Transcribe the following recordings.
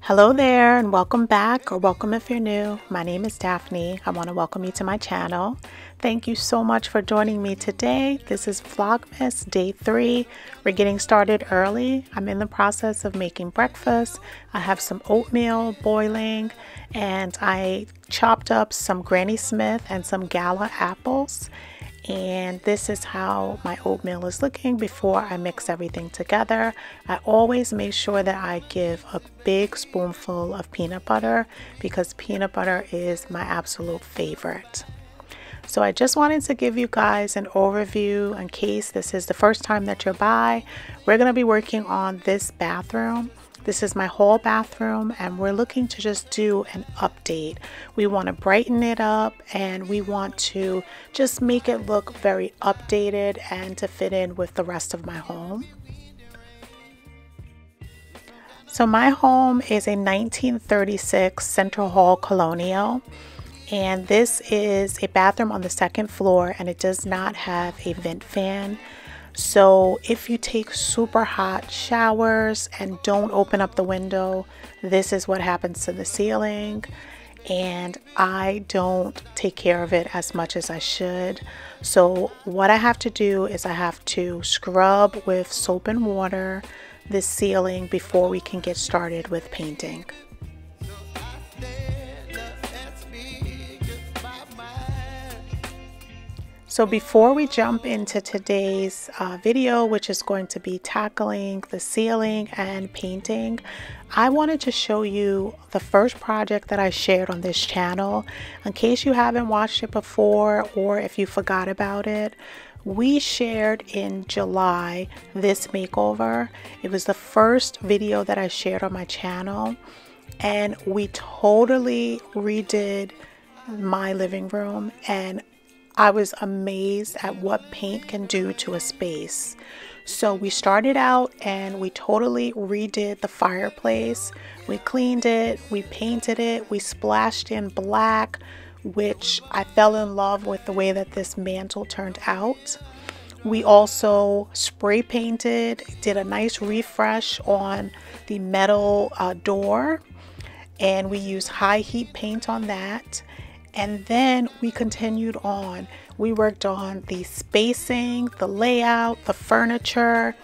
Hello there and welcome back, or welcome if you're new. My name is Daphne. I want to welcome you to my channel. Thank you so much for joining me today. This is Vlogmas Day 3. We're getting started early. I'm in the process of making breakfast. I have some oatmeal boiling and I chopped up some Granny Smith and some Gala apples. And this is how my oatmeal is looking before I mix everything together. I always make sure that I give a big spoonful of peanut butter because peanut butter is my absolute favorite. So I just wanted to give you guys an overview in case this is the first time that you're by. We're going to be working on this bathroom. This is my whole bathroom and we're looking to just do an update. We want to brighten it up and we want to just make it look very updated and to fit in with the rest of my home. So my home is a 1936 Central Hall Colonial, and this is a bathroom on the second floor and it does not have a vent fan. So if you take super hot showers and don't open up the window, this is what happens to the ceiling, and I don't take care of it as much as I should. So what I have to do is I have to scrub with soap and water this ceiling before we can get started with painting. So before we jump into today's video, which is going to be tackling the ceiling and painting, I wanted to show you the first project that I shared on this channel. In case you haven't watched it before or if you forgot about it, we shared in July this makeover. It was the first video that I shared on my channel, and we totally redid my living room, and I was amazed at what paint can do to a space. So we started out and we totally redid the fireplace. We cleaned it, we painted it, we splashed in black, which I fell in love with the way that this mantle turned out. We also spray painted, did a nice refresh on the metal door, and we used high heat paint on that. And then we continued on. We worked on the spacing, the layout, the furniture.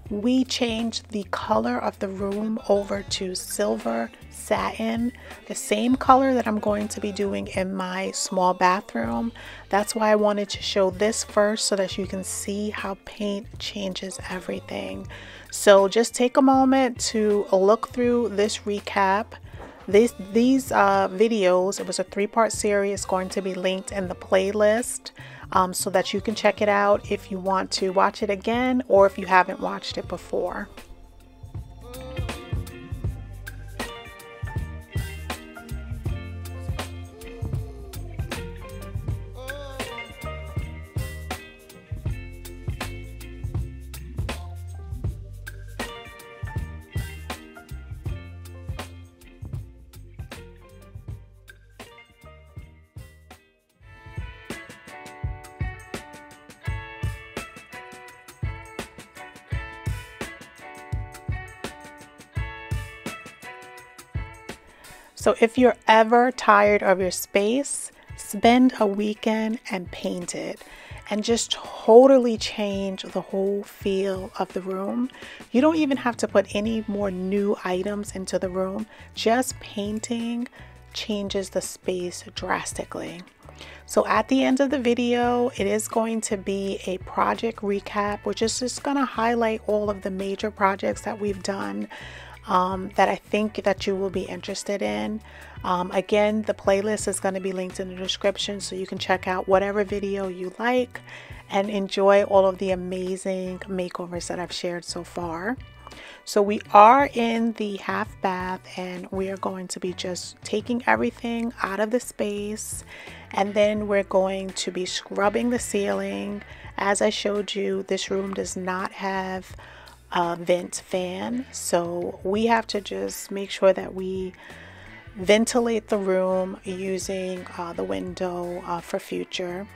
We changed the color of the room over to silver satin, the same color that I'm going to be doing in my small bathroom. That's why I wanted to show this first so that you can see how paint changes everything. So just take a moment to look through this recap. These videos, it was a 3-part series, going to be linked in the playlist so that you can check it out if you want to watch it again or if you haven't watched it before. So if you're ever tired of your space, spend a weekend and paint it and just totally change the whole feel of the room. You don't even have to put any more new items into the room. Just painting changes the space drastically. So at the end of the video, it is going to be a project recap, which is just going to highlight all of the major projects that we've done that I think that you will be interested in. Again, the playlist is going to be linked in the description so you can check out whatever video you like and enjoy all of the amazing makeovers that I've shared so far. So we are in the half bath and we are going to be just taking everything out of the space, and then we're going to be scrubbing the ceiling. As I showed you, this room does not have a vent fan, so we have to just make sure that we ventilate the room using the window for future.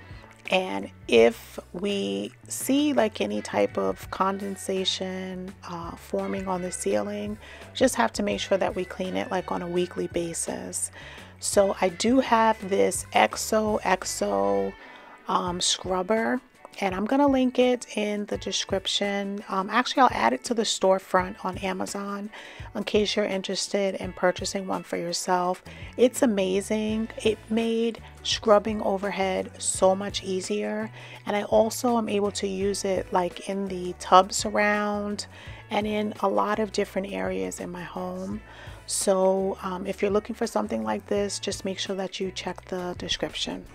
And if we see like any type of condensation forming on the ceiling, just have to make sure that we clean it like on a weekly basis. So I do have this XO scrubber, and I'm gonna link it in the description. Actually, I'll add it to the storefront on Amazon in case you're interested in purchasing one for yourself. It's amazing. It made scrubbing overhead so much easier, and I also am able to use it like in the tub surround and in a lot of different areas in my home. So if you're looking for something like this, just make sure that you check the description.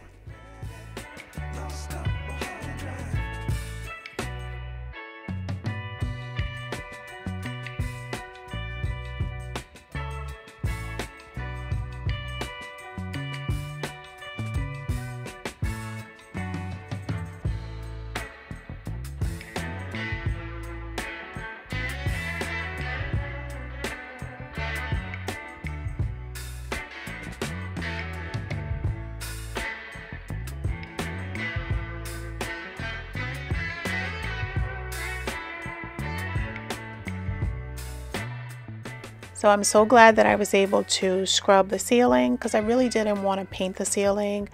So I'm so glad that I was able to scrub the ceiling, because I really didn't want to paint the ceiling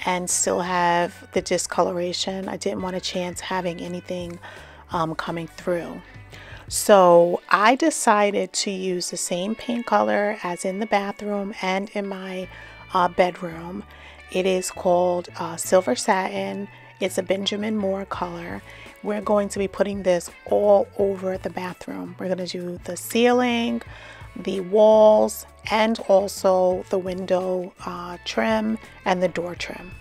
and still have the discoloration. I didn't want a chance having anything coming through. So I decided to use the same paint color as in the bathroom and in my bedroom. It is called Silver Satin. It's a Benjamin Moore color. We're going to be putting this all over the bathroom. We're going to do the ceiling, the walls, and also the window trim and the door trim.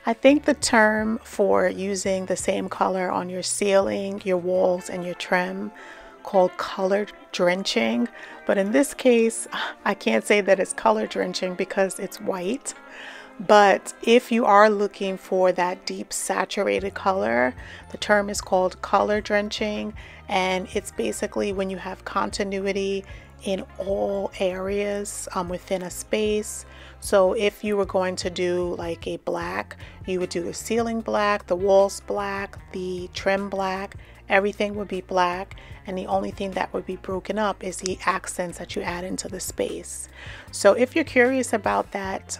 I think the term for using the same color on your ceiling, your walls, and your trim called color drenching, but in this case I can't say that it's color drenching because it's white. But if you are looking for that deep saturated color, the term is called color drenching, and it's basically when you have continuity in all areas within a space. So if you were going to do like a black, you would do the ceiling black, the walls black, the trim black, everything would be black, and the only thing that would be broken up is the accents that you add into the space. So if you're curious about that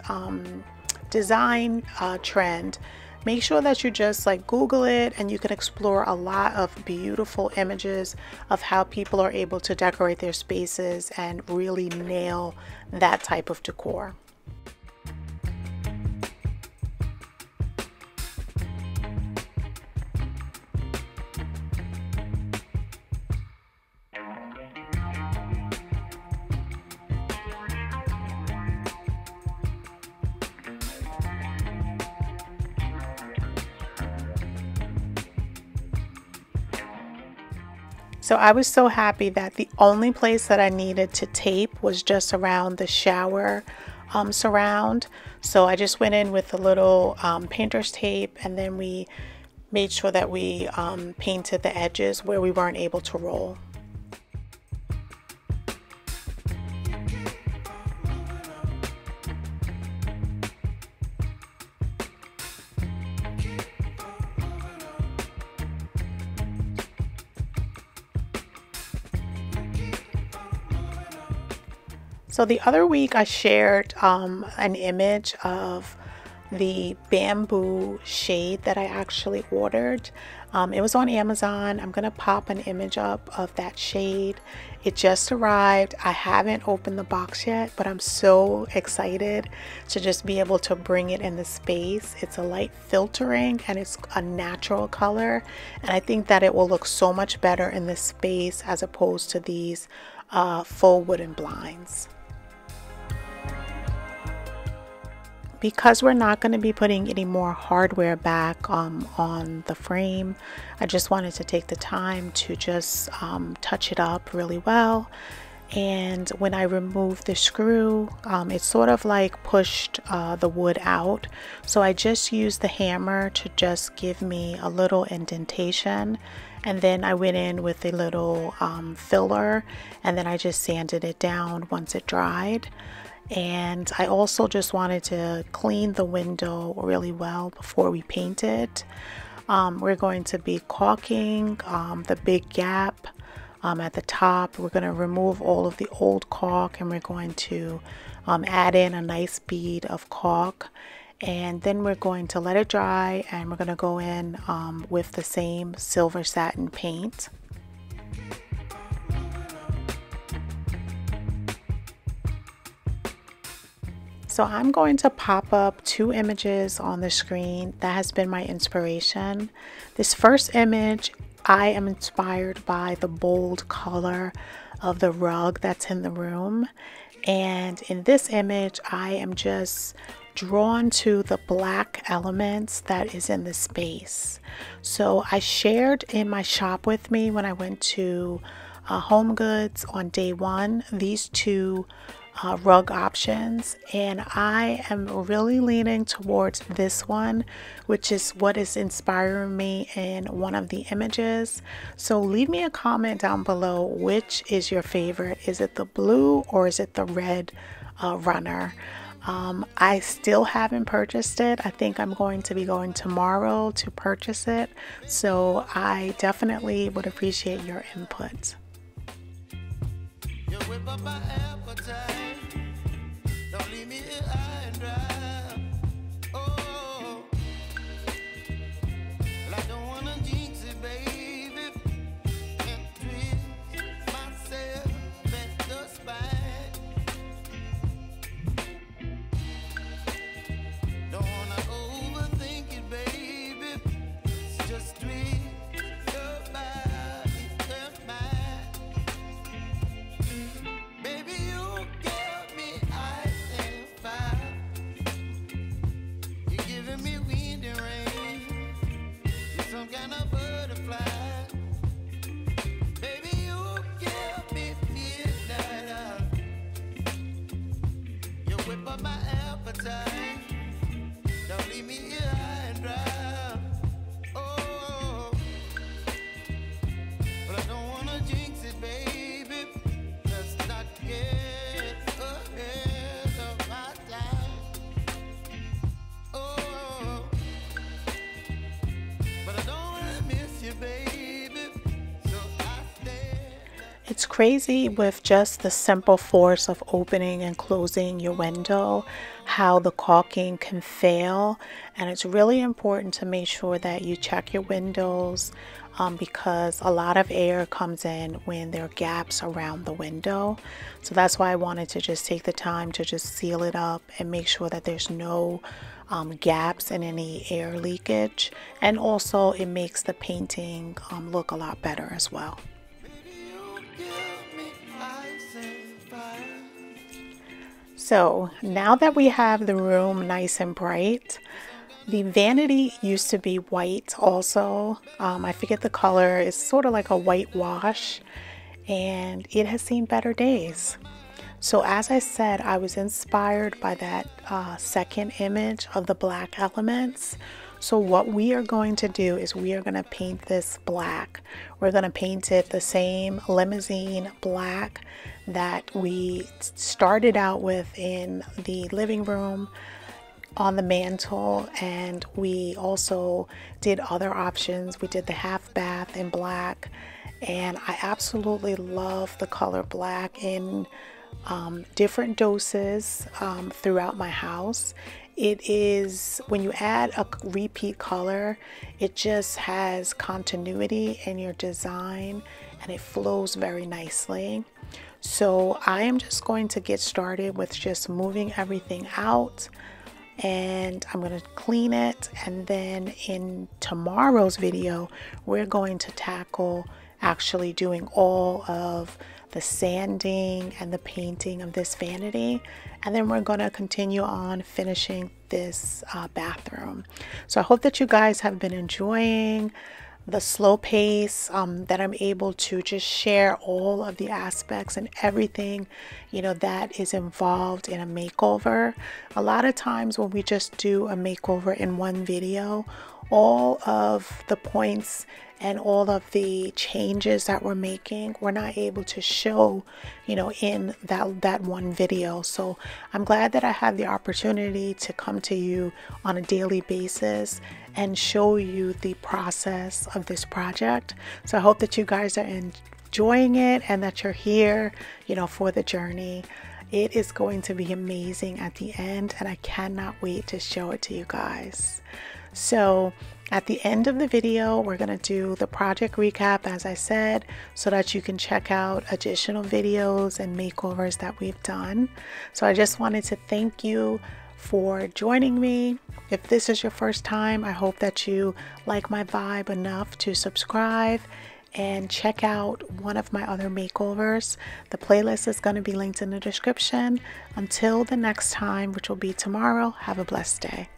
design trend, make sure that you just like Google it, and you can explore a lot of beautiful images of how people are able to decorate their spaces and really nail that type of decor. So I was so happy that the only place that I needed to tape was just around the shower surround. So I just went in with a little painter's tape, and then we made sure that we painted the edges where we weren't able to roll. So the other week I shared an image of the bamboo shade that I actually ordered. It was on Amazon. I'm gonna pop an image up of that shade. It just arrived. I haven't opened the box yet, but I'm so excited to just be able to bring it in the space. It's a light filtering and it's a natural color, and I think that it will look so much better in this space as opposed to these full wooden blinds. Because we're not going to be putting any more hardware back on the frame, I just wanted to take the time to just touch it up really well. And when I removed the screw, it sort of like pushed the wood out. So I just used the hammer to just give me a little indentation. And then I went in with a little filler, and then I just sanded it down once it dried. And I also just wanted to clean the window really well before we paint it. We're going to be caulking the big gap at the top. We're going to remove all of the old caulk, and we're going to add in a nice bead of caulk. And then we're going to let it dry, and we're going to go in with the same silver satin paint. So I'm going to pop up two images on the screen that has been my inspiration. This first image, I am inspired by the bold color of the rug that's in the room. And in this image, I am just drawn to the black elements that is in the space. So I shared in my shop with me when I went to Home Goods on day one, these two rug options, and I am really leaning towards this one, which is what is inspiring me in one of the images. So leave me a comment down below, which is your favorite? Is it the blue or is it the red runner? I still haven't purchased it. I think I'm going to be going tomorrow to purchase it, so I definitely would appreciate your input. Don't leave me here high and dry. Oh, well, I don't wanna jinx it, baby, and twist myself at the spine. Don't wanna overthink it, baby. It's just twist your body and mine. Baby, you give me eyes. You're giving me wind and rain. You're some kind of butterfly. Baby, you give me midnight. You whip up my appetite. Don't leave me here high and dry. Oh, but I don't wanna jinx it, baby. Let's not get ahead of my time. Oh, but I don't wanna miss you, baby. So I stay. It's crazy with just the simple force of opening and closing your window, how the caulking can fail. And it's really important to make sure that you check your windows because a lot of air comes in when there are gaps around the window. So that's why I wanted to just take the time to just seal it up and make sure that there's no gaps and any air leakage. And also it makes the painting look a lot better as well. So now that we have the room nice and bright, the vanity used to be white also. I forget the color. It's sort of like a white wash, and it has seen better days. So as I said, I was inspired by that second image of the black elements. So what we are going to do is we are going to paint this black. We're going to paint it the same limousine black that we started out with in the living room on the mantle, and we also did other options. We did the half bath in black, and I absolutely love the color black in different doses throughout my house. It is, when you add a repeat color, it just has continuity in your design and it flows very nicely. So I am just going to get started with just moving everything out, and I'm going to clean it, and then in tomorrow's video we're going to tackle actually doing all of the sanding and the painting of this vanity, and then we're going to continue on finishing this bathroom. So I hope that you guys have been enjoying the slow pace, that I'm able to just share all of the aspects and everything, you know, that is involved in a makeover. A lot of times when we just do a makeover in one video, all of the points and all of the changes that we're making, we're not able to show, you know, in that one video. So I'm glad that I had the opportunity to come to you on a daily basis and show you the process of this project. So I hope that you guys are enjoying it and that you're here, you know, for the journey. It is going to be amazing at the end, and I cannot wait to show it to you guys. So at the end of the video, we're going to do the project recap, as I said, so that you can check out additional videos and makeovers that we've done. So I just wanted to thank you for joining me. If this is your first time, I hope that you like my vibe enough to subscribe and check out one of my other makeovers. The playlist is going to be linked in the description. Until the next time, which will be tomorrow, have a blessed day.